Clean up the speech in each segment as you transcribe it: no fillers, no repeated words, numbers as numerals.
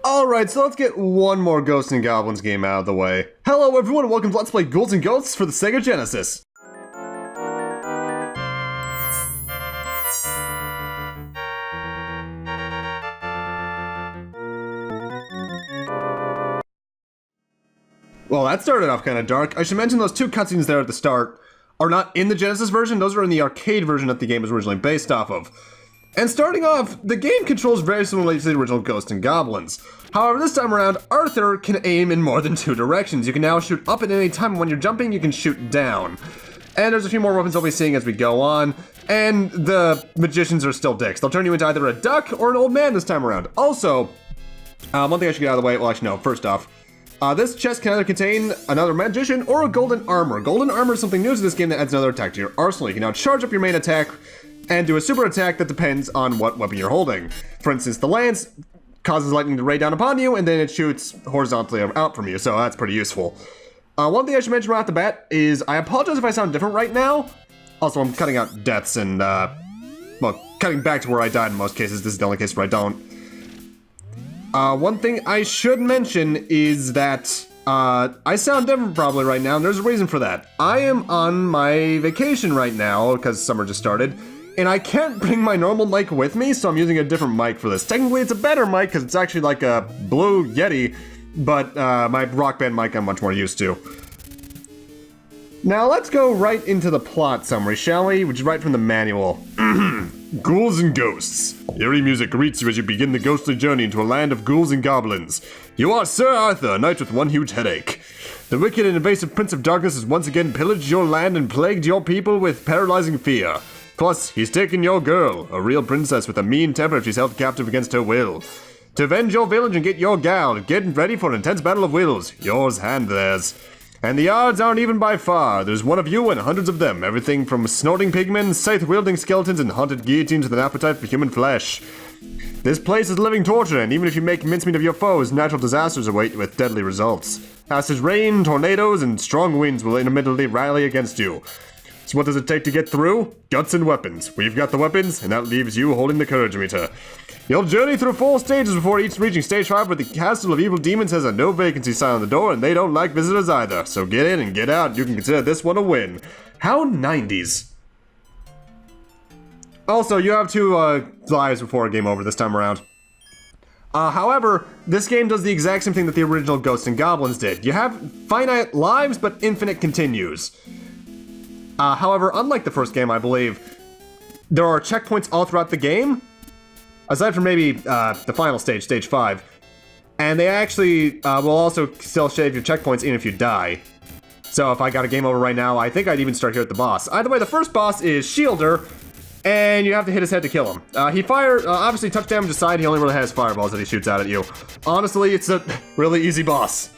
Alright, so let's get one more Ghosts N Goblins game out of the way. Hello everyone and welcome to Let's Play Ghouls and Ghosts for the Sega Genesis. Well, that started off kind of dark. I should mention those two cutscenes there at the start are not in the Genesis version, those are in the arcade version that the game was originally based off of. And starting off, the game controls very similarly to the original Ghosts N Goblins. However, this time around, Arthur can aim in more than two directions. You can now shoot up at any time, and when you're jumping, you can shoot down. And there's a few more weapons I'll be seeing as we go on, and the magicians are still dicks. They'll turn you into either a duck or an old man this time around. Also, one thing I should get out of the way, well actually no, first off, this chest can either contain another magician or a golden armor. Golden armor is something new to this game that adds another attack to your arsenal. You can now charge up your main attack and do a super attack that depends on what weapon you're holding. For instance, the lance causes lightning to rain down upon you, and then it shoots horizontally out from you, so that's pretty useful. One thing I should mention right off the bat is I apologize if I sound different right now. Also, I'm cutting out deaths and, well, cutting back to where I died in most cases. This is the only case where I don't. One thing I should mention is that I sound different probably right now, and there's a reason for that. I am on my vacation right now, because summer just started, and I can't bring my normal mic with me, so I'm using a different mic for this. Technically, it's a better mic, because it's actually like a Blue Yeti, but my Rock Band mic I'm much more used to. Now, let's go right into the plot summary, shall we? Which is right from the manual. Ghouls and Ghosts. Eerie music greets you as you begin the ghostly journey into a land of ghouls and goblins. You are Sir Arthur, a knight with one huge headache. The wicked and invasive Prince of Darkness has once again pillaged your land and plagued your people with paralyzing fear. Plus, he's taken your girl, a real princess with a mean temper if she's held captive against her will. To avenge your village and get your gal, get ready for an intense battle of wills, yours and theirs. And the odds aren't even by far. There's one of you and hundreds of them, everything from snorting pigmen, scythe-wielding skeletons, and haunted guillotines with an appetite for human flesh. This place is living torture, and even if you make mincemeat of your foes, natural disasters await you with deadly results. Acid rain, tornadoes, and strong winds will intermittently rally against you. So what does it take to get through? Guts and weapons. We've got the weapons, and that leaves you holding the courage meter. You'll journey through 4 stages before each reaching stage 5, where the Castle of Evil Demons has a no vacancy sign on the door, and they don't like visitors either. So get in and get out. You can consider this one a win. How 90s. Also, you have 2 lives before game over this time around. However, this game does the exact same thing that the original Ghosts N Goblins did. You have finite lives, but infinite continues. However, unlike the first game, I believe, there are checkpoints all throughout the game, aside from maybe the final stage, stage 5, and they actually will also still shave your checkpoints even if you die. So if I got a game over right now, I think I'd even start here at the boss. Either way, the first boss is Shielder, and you have to hit his head to kill him. He obviously touch damage aside, he only really has fireballs that he shoots out at you. Honestly, it's a really easy boss.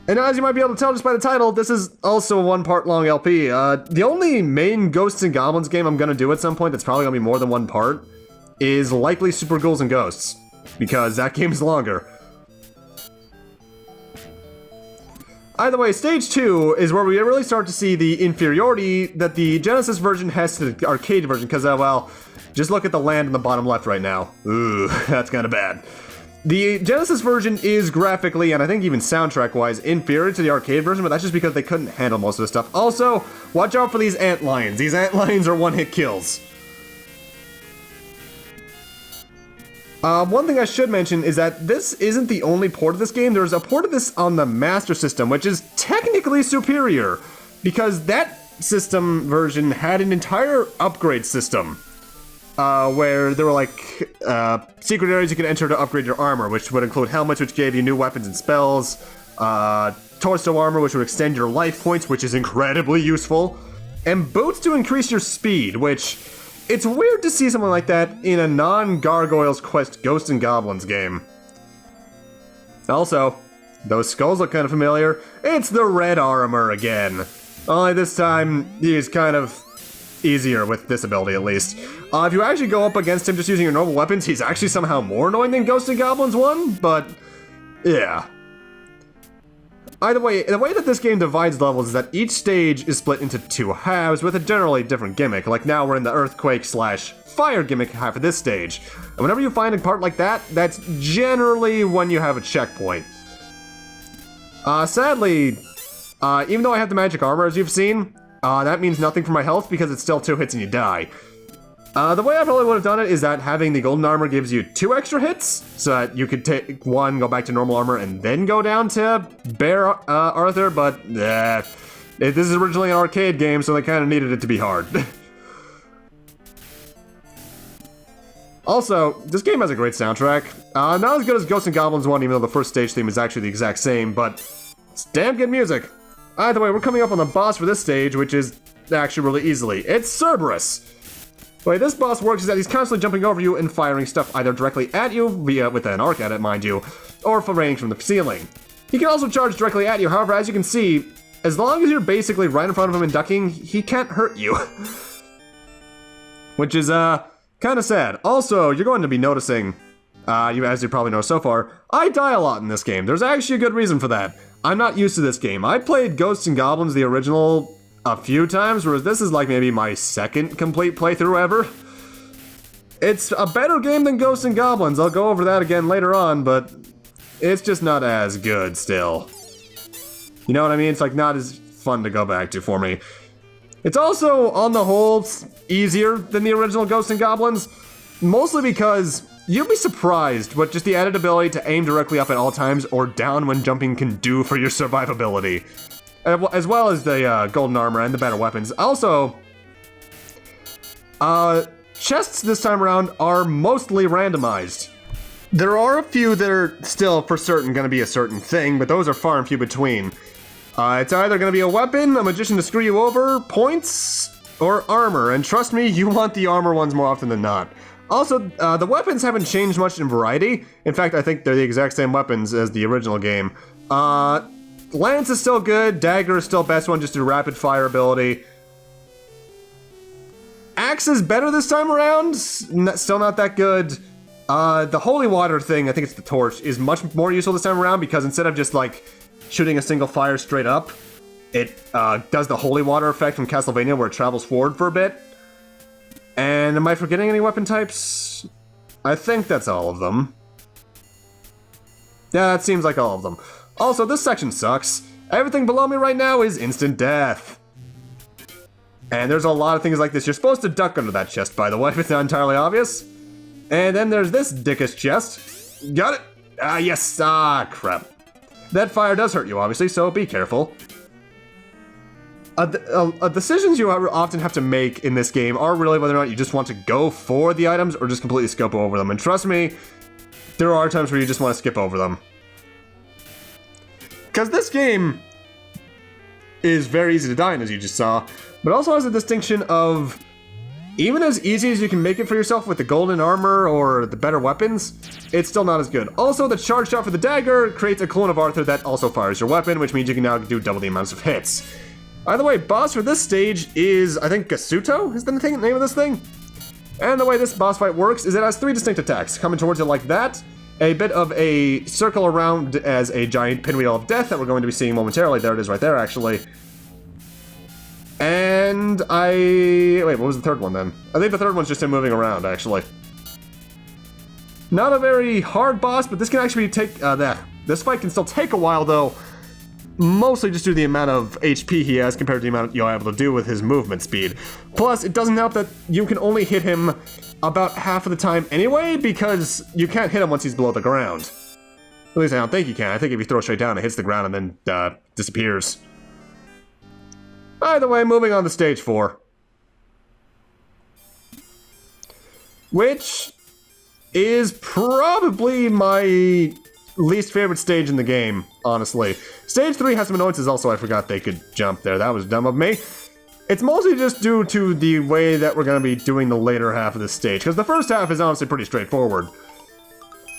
And as you might be able to tell just by the title, this is also a 1-part long LP. The only main Ghosts N Goblins game I'm gonna do at some point that's probably gonna be more than 1 part is likely Super Ghouls and Ghosts, because that game is longer. Either way, stage 2 is where we really start to see the inferiority that the Genesis version has to the arcade version, because, well, just look at the land in the bottom left right now. Ooh, that's kinda bad. The Genesis version is graphically, and I think even soundtrack-wise, inferior to the arcade version, but that's just because they couldn't handle most of the stuff. Also, watch out for these ant lions. These ant lions are one-hit kills. One thing I should mention is that this isn't the only port of this game. There's a port of this on the Master System, which is technically superior, because that system version had an entire upgrade system. Where there were like secret areas you could enter to upgrade your armor, which would include helmets, which gave you new weapons and spells, torso armor, which would extend your life points, which is incredibly useful, and boots to increase your speed, which it's weird to see something like that in a non-Gargoyles Quest Ghosts N Goblins game. Also, those skulls look kind of familiar. It's the red armor again. Only this time, he's kind of easier with this ability, at least. If you actually go up against him just using your normal weapons, he's actually somehow more annoying than Ghosts N Goblins 1, but yeah. Either way, the way that this game divides levels is that each stage is split into 2 halves with a generally different gimmick. Like now we're in the earthquake/fire gimmick half of this stage. And whenever you find a part like that, that's generally when you have a checkpoint. Sadly, even though I have the magic armor as you've seen, that means nothing for my health because it's still 2 hits and you die. The way I probably would have done it is that having the golden armor gives you 2 extra hits, so that you could take 1, go back to normal armor, and then go down to Bear Arthur, but this is originally an arcade game, so they kind of needed it to be hard. Also, this game has a great soundtrack. Not as good as Ghosts N Goblins 1, even though the first stage theme is actually the exact same, but it's damn good music. Either way, we're coming up on the boss for this stage, which is actually really easily. It's Cerberus! The way this boss works is that he's constantly jumping over you and firing stuff either directly at you, with an arc at it, mind you, or from range from the ceiling. He can also charge directly at you, however, as you can see, as long as you're basically right in front of him and ducking, he can't hurt you. Which is, kind of sad. Also, you're going to be noticing, as you probably know so far, I die a lot in this game. There's actually a good reason for that. I'm not used to this game. I played Ghosts N Goblins, the original, a few times, whereas this is like maybe my 2nd complete playthrough ever. It's a better game than Ghosts N Goblins. I'll go over that again later on, but it's just not as good still. You know what I mean? It's like not as fun to go back to for me. It's also, on the whole, easier than the original Ghosts N Goblins, mostly because you'd be surprised what just the added ability to aim directly up at all times or down when jumping can do for your survivability. As well as the golden armor and the better weapons. Also, chests this time around are mostly randomized. There are a few that are still for certain going to be a certain thing, but those are far and few between. It's either going to be a weapon, a magician to screw you over, points, or armor. And trust me, you want the armor ones more often than not. Also, the weapons haven't changed much in variety. In fact, I think they're the exact same weapons as the original game. Lance is still good, Dagger is still best one just due to rapid fire ability. Axe is better this time around, still not that good. The holy water thing, I think it's the torch, is much more useful this time around because instead of just like shooting a single fire straight up, it does the holy water effect from Castlevania where it travels forward for a bit. And am I forgetting any weapon types? I think that's all of them. Yeah, it seems like all of them. Also, this section sucks. Everything below me right now is instant death. And there's a lot of things like this. You're supposed to duck under that chest, by the way, if it's not entirely obvious. And then there's this dickish chest. Got it? Ah, yes. Ah, crap. That fire does hurt you, obviously, so be careful. Decisions you often have to make in this game are really whether or not you just want to go for the items or just completely skip over them. And trust me, there are times where you just want to skip over them. Because this game is very easy to die in, as you just saw, but also has a distinction of, even as easy as you can make it for yourself with the golden armor or the better weapons, it's still not as good. Also, the charge shot for the dagger creates a clone of Arthur that also fires your weapon, which means you can now do double the amounts of hits. Either way, boss for this stage is, I think, Gasuto is the name of this thing? And the way this boss fight works is it has 3 distinct attacks, coming towards it like that, a bit of a circle around as a giant pinwheel of death that we're going to be seeing momentarily. There it is right there, actually. And wait, what was the third one then? I think the third one's just him moving around, actually. Not a very hard boss, but this can actually take, this fight can still take a while, though. Mostly just due to the amount of HP he has compared to the amount you're able to do with his movement speed. Plus, it doesn't help that you can only hit him about half of the time anyway, because you can't hit him once he's below the ground. At least I don't think you can. I think if you throw straight down, it hits the ground and then disappears. Either way, moving on to stage 4. Which is probably my least favorite stage in the game, honestly. Stage 3 has some annoyances also. I forgot they could jump there. That was dumb of me. It's mostly just due to the way that we're going to be doing the later half of this stage, because the first half is honestly pretty straightforward.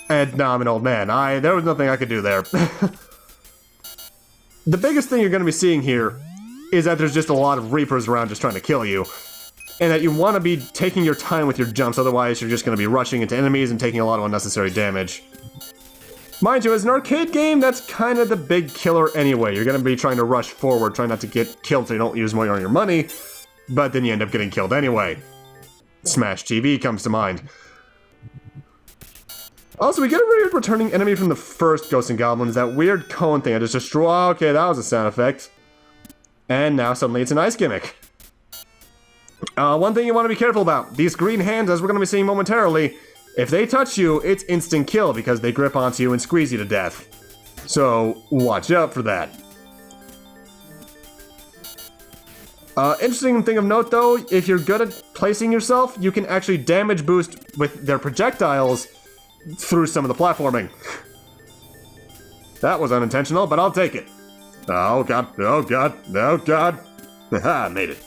And now I'm an old man. There was nothing I could do there. The biggest thing you're going to be seeing here is that there's just a lot of Reapers around just trying to kill you. And that you want to be taking your time with your jumps, otherwise you're just going to be rushing into enemies and taking a lot of unnecessary damage. Mind you, as an arcade game, that's kind of the big killer anyway. You're going to be trying to rush forward, trying not to get killed so you don't use more on your money, but then you end up getting killed anyway. Smash TV comes to mind. Also, we get a weird returning enemy from the first Ghosts N Goblins, that weird cone thing I just destroyed. Oh, okay, that was a sound effect. And now suddenly it's an ice gimmick. One thing you want to be careful about, these green hands, as we're going to be seeing momentarily, if they touch you, it's instant kill because they grip onto you and squeeze you to death. So, watch out for that. Interesting thing of note though, if you're good at placing yourself, you can actually damage boost with their projectiles through some of the platforming. That was unintentional, but I'll take it. Oh god, oh god, oh god. Haha, made it.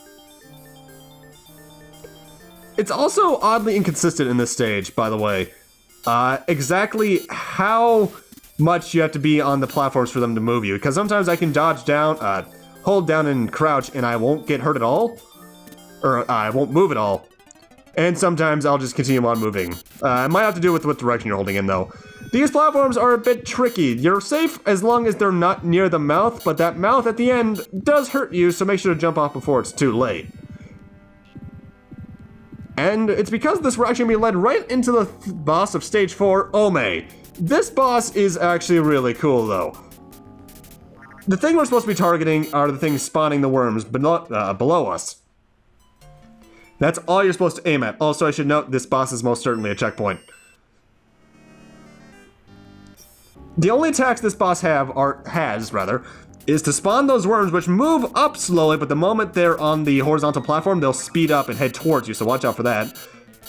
It's also oddly inconsistent in this stage, by the way. Exactly how much you have to be on the platforms for them to move you, because sometimes I can dodge down, hold down and crouch and I won't get hurt at all, or I won't move at all. And sometimes I'll just continue on moving. It might have to do with what direction you're holding in though. These platforms are a bit tricky. You're safe as long as they're not near the mouth, but that mouth at the end does hurt you, so make sure to jump off before it's too late. And it's because this we're actually going to be led right into the boss of Stage 4, Ome. This boss is actually really cool, though. The thing we're supposed to be targeting are the things spawning the worms below us. That's all you're supposed to aim at. Also, I should note, this boss is most certainly a checkpoint. The only attacks this boss has, is to spawn those worms, which move up slowly, but the moment they're on the horizontal platform, they'll speed up and head towards you, so watch out for that.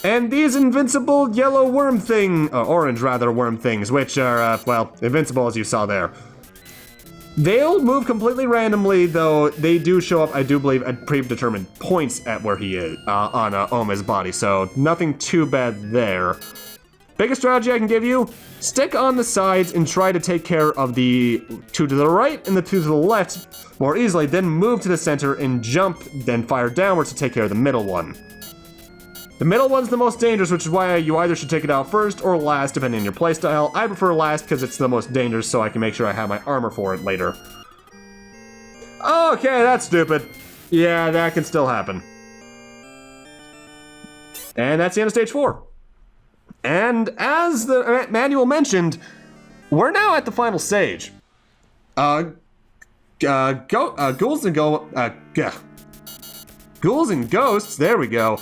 And these invincible yellow worm orange worm things, which are, well, invincible as you saw there. They'll move completely randomly, though they do show up, I do believe, at predetermined points at where he is, on Ome's body, so nothing too bad there. Biggest strategy I can give you, stick on the sides and try to take care of the two to the right and the two to the left more easily, then move to the center and jump, then fire downwards to take care of the middle one. The middle one's the most dangerous, which is why you either should take it out first or last, depending on your playstyle. I prefer last because it's the most dangerous, so I can make sure I have my armor for it later. Okay, that's stupid. Yeah, that can still happen. And that's the end of Stage 4. And as the manual mentioned, we're now at the final stage. Ghouls and Ghosts, there we go,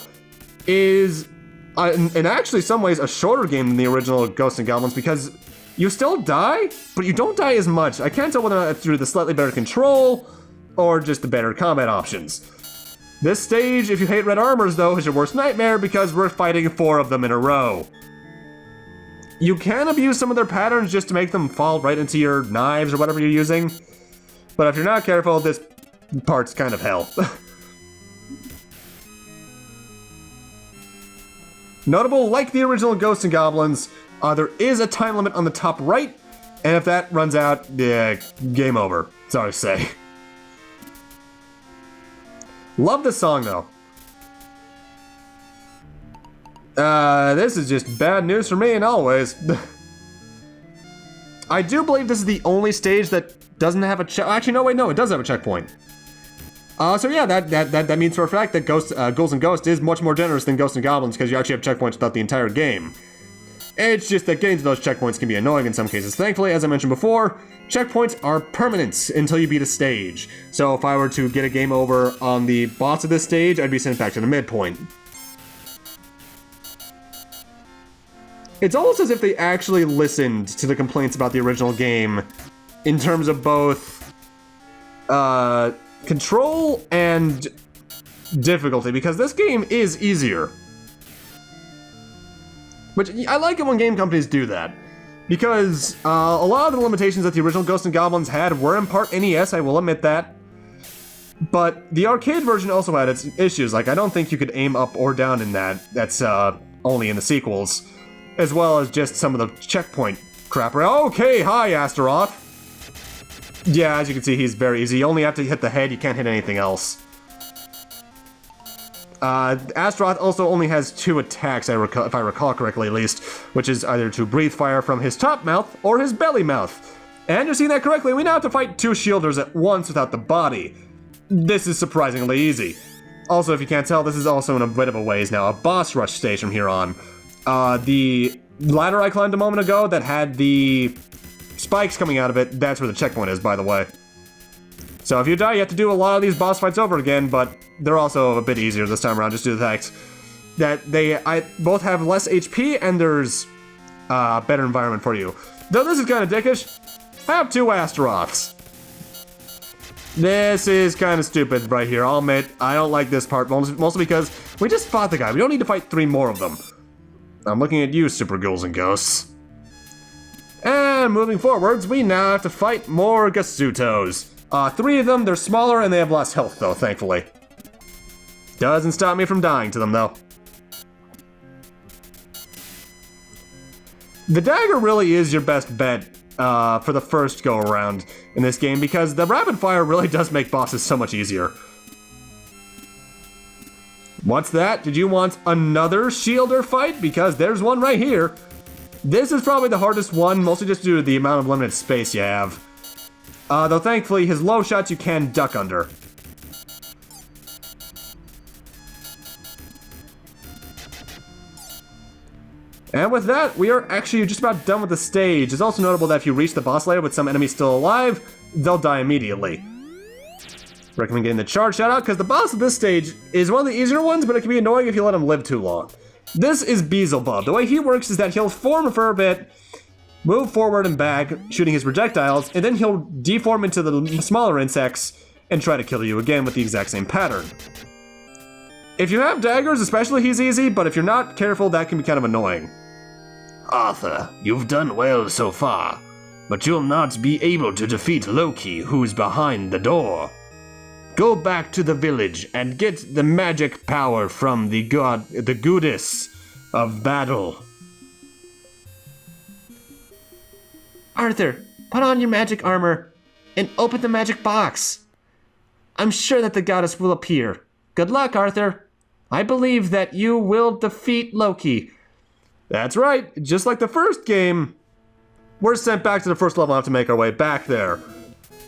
is in actually some ways a shorter game than the original Ghosts N Goblins because you still die, but you don't die as much. I can't tell whether or not it's through the slightly better control or just the better combat options. This stage, if you hate red armors though, is your worst nightmare because we're fighting 4 of them in a row. You can abuse some of their patterns just to make them fall right into your knives or whatever you're using, but if you're not careful, this part's kind of hell. Notable, like the original Ghosts N Goblins, there is a time limit on the top right, and if that runs out, game over. Sorry to say. Love this song though. This is just bad news for me and always. I do believe this is the only stage that doesn't have a actually, no, wait, no, it does have a checkpoint. So yeah, that means for a fact that Ghouls N Ghosts is much more generous than Ghosts N Goblins because you actually have checkpoints throughout the entire game. It's just that getting to those checkpoints can be annoying in some cases. Thankfully, as I mentioned before, checkpoints are permanent until you beat a stage. So if I were to get a game over on the boss of this stage, I'd be sent back to the midpoint. It's almost as if they actually listened to the complaints about the original game in terms of both control and difficulty, because this game is easier. Which, I like it when game companies do that, because a lot of the limitations that the original Ghosts N Goblins had were in part NES, I will admit that. But the arcade version also had its issues, like I don't think you could aim up or down in that, that's only in the sequels. As well as just some of the checkpoint crap. Okay, hi Astaroth! Yeah, as you can see, he's very easy. You only have to hit the head, you can't hit anything else. Astaroth also only has 2 attacks, if I recall correctly at least, which is either to breathe fire from his top mouth or his belly mouth. And you're seeing that correctly, we now have to fight 2 shielders at once without the body. This is surprisingly easy. Also, if you can't tell, this is also in a bit of a ways now a boss rush stage from here on. The ladder I climbed a moment ago that had the spikes coming out of it, that's where the checkpoint is, by the way. So if you die, you have to do a lot of these boss fights over again, but they're also a bit easier this time around, just due to the fact that they both have less HP and there's a better environment for you. Though this is kind of dickish, have 2 Astaroths. This is kind of stupid right here, I'll admit. I don't like this part, mostly because we just fought the guy. We don't need to fight 3 more of them. I'm looking at you, Super Ghouls and Ghosts. And moving forwards, we now have to fight more Gasutos. 3 of them, they're smaller and they have less health though, thankfully. Doesn't stop me from dying to them though. The dagger really is your best bet for the first go around in this game because the rapid fire really does make bosses so much easier. What's that? Did you want another shielder fight? Because there's one right here. This is probably the hardest one, mostly just due to the amount of limited space you have. Though thankfully his low shots you can duck under. And with that, we are actually just about done with the stage. It's also notable that if you reach the boss layer with some enemies still alive, they'll die immediately. Recommend getting the charge shot out, because the boss of this stage is one of the easier ones, but it can be annoying if you let him live too long. This is Beelzebub. The way he works is that he'll form for a bit, move forward and back, shooting his projectiles, and then he'll deform into the smaller insects and try to kill you again with the exact same pattern. If you have daggers, especially, he's easy, but if you're not careful, that can be kind of annoying. Arthur, you've done well so far, but you'll not be able to defeat Loki, who's behind the door. Go back to the village and get the magic power from the goddess of battle. Arthur, put on your magic armor and open the magic box. I'm sure that the goddess will appear. Good luck, Arthur. I believe that you will defeat Loki. That's right, just like the first game, we're sent back to the first level and have to make our way back there.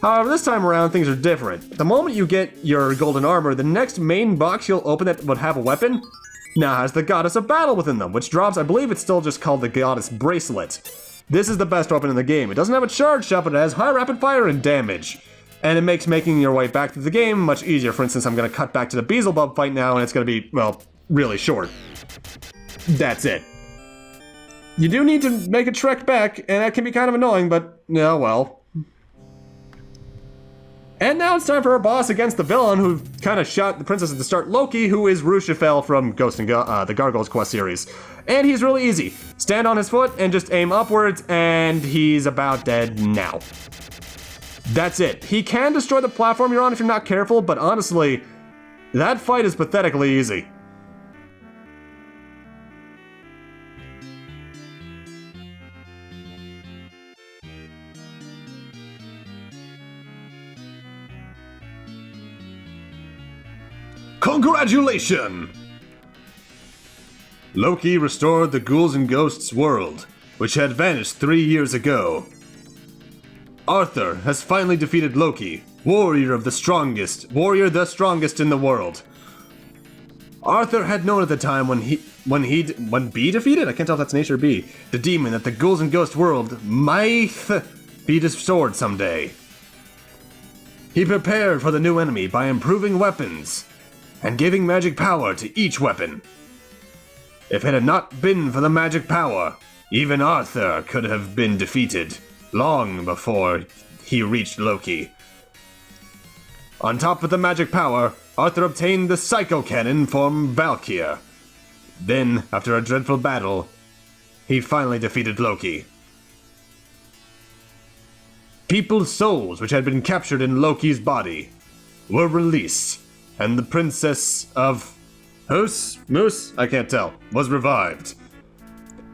However, this time around, things are different. The moment you get your golden armor, the next main box you'll open that would have a weapon now has the Goddess of Battle within them, which drops, I believe it's still just called the Goddess Bracelet. This is the best weapon in the game. It doesn't have a charge shot, but it has high rapid fire and damage. And it makes making your way back to the game much easier. For instance, I'm going to cut back to the Beelzebub fight now, and it's going to be, well, really short. That's it. You do need to make a trek back, and that can be kind of annoying, but, yeah, well. And now it's time for our boss against the villain who kind of shot the princess at the start, Loki, who is Rushafel from Ghosts N the Gargoyles quest series. And he's really easy. Stand on his foot and just aim upwards, and he's about dead now. That's it. He can destroy the platform you're on if you're not careful, but honestly, that fight is pathetically easy. Congratulations! Loki restored the Ghouls and Ghosts world, which had vanished 3 years ago. Arthur has finally defeated Loki, warrior the strongest in the world. Arthur had known at the time when B defeated, I can't tell if that's an H or B, the demon that the Ghouls and Ghost world might be restored someday. He prepared for the new enemy by improving weapons and giving magic power to each weapon. If it had not been for the magic power, even Arthur could have been defeated long before he reached Loki. On top of the magic power, Arthur obtained the Psycho Cannon from Valkyr. Then, after a dreadful battle, he finally defeated Loki. People's souls which had been captured in Loki's body were released, and the princess of Moose, I can't tell, was revived.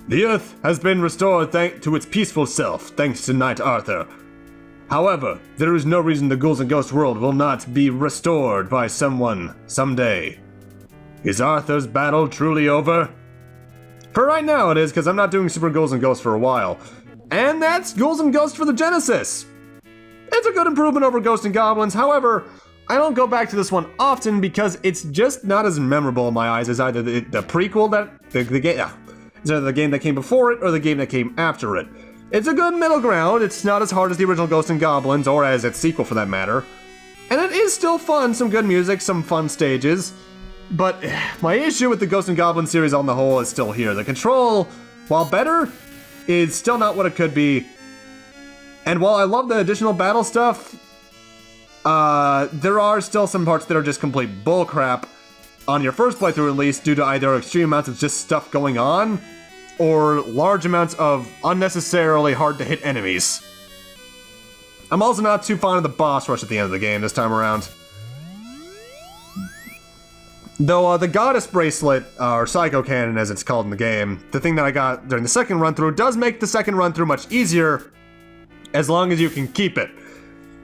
The earth has been restored to its peaceful self, thanks to Knight Arthur. However, there is no reason the Ghouls and Ghosts world will not be restored by someone someday. Is Arthur's battle truly over? For right now it is, because I'm not doing Super Ghouls and Ghosts for a while. And that's Ghouls and Ghosts for the Genesis! It's a good improvement over Ghosts N Goblins, however, I don't go back to this one often because it's just not as memorable in my eyes as either the prequel that, it's either the game that came before it or the game that came after it. It's a good middle ground, it's not as hard as the original Ghosts N Goblins, or as its sequel for that matter. And it is still fun, some good music, some fun stages. But my issue with the Ghosts N Goblins series on the whole is still here. The control, while better, is still not what it could be. And while I love the additional battle stuff, there are still some parts that are just complete bullcrap on your first playthrough at least, due to either extreme amounts of just stuff going on, or large amounts of unnecessarily hard to hit enemies. I'm also not too fond of the boss rush at the end of the game this time around. Though the Goddess Bracelet, or Psycho Cannon as it's called in the game, the thing that I got during the second run through, does make the second run through much easier, as long as you can keep it.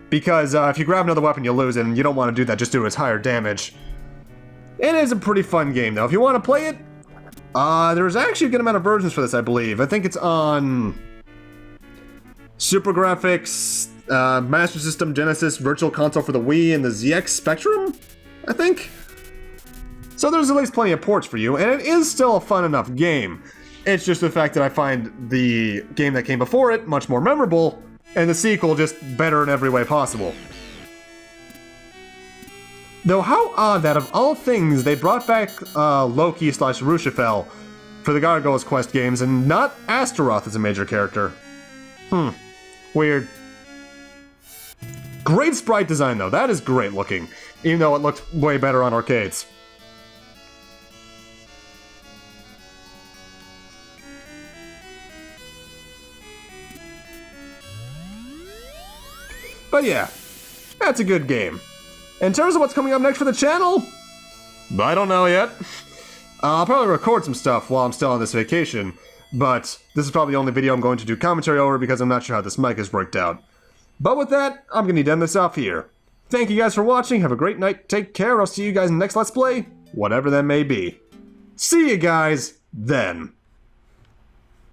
Because if you grab another weapon you lose it, and you don't want to do that just due to its higher damage. It is a pretty fun game though. If you want to play it, there's actually a good amount of versions for this, I believe. I think it's on Super Graphics, Master System, Genesis, Virtual Console for the Wii, and the ZX Spectrum, I think? So there's at least plenty of ports for you, and it is still a fun enough game. It's just the fact that I find the game that came before it much more memorable, and the sequel just better in every way possible. Though how odd that of all things they brought back Loki / Rushafel for the Gargoyles Quest games and not Astaroth as a major character. Weird. Great sprite design though, that is great looking, even though it looked way better on arcades. But yeah, that's a good game. In terms of what's coming up next for the channel, I don't know yet. I'll probably record some stuff while I'm still on this vacation, but this is probably the only video I'm going to do commentary over because I'm not sure how this mic is worked out. But with that, I'm going to end this off here. Thank you guys for watching, have a great night, take care, I'll see you guys in the next Let's Play, whatever that may be. See you guys then.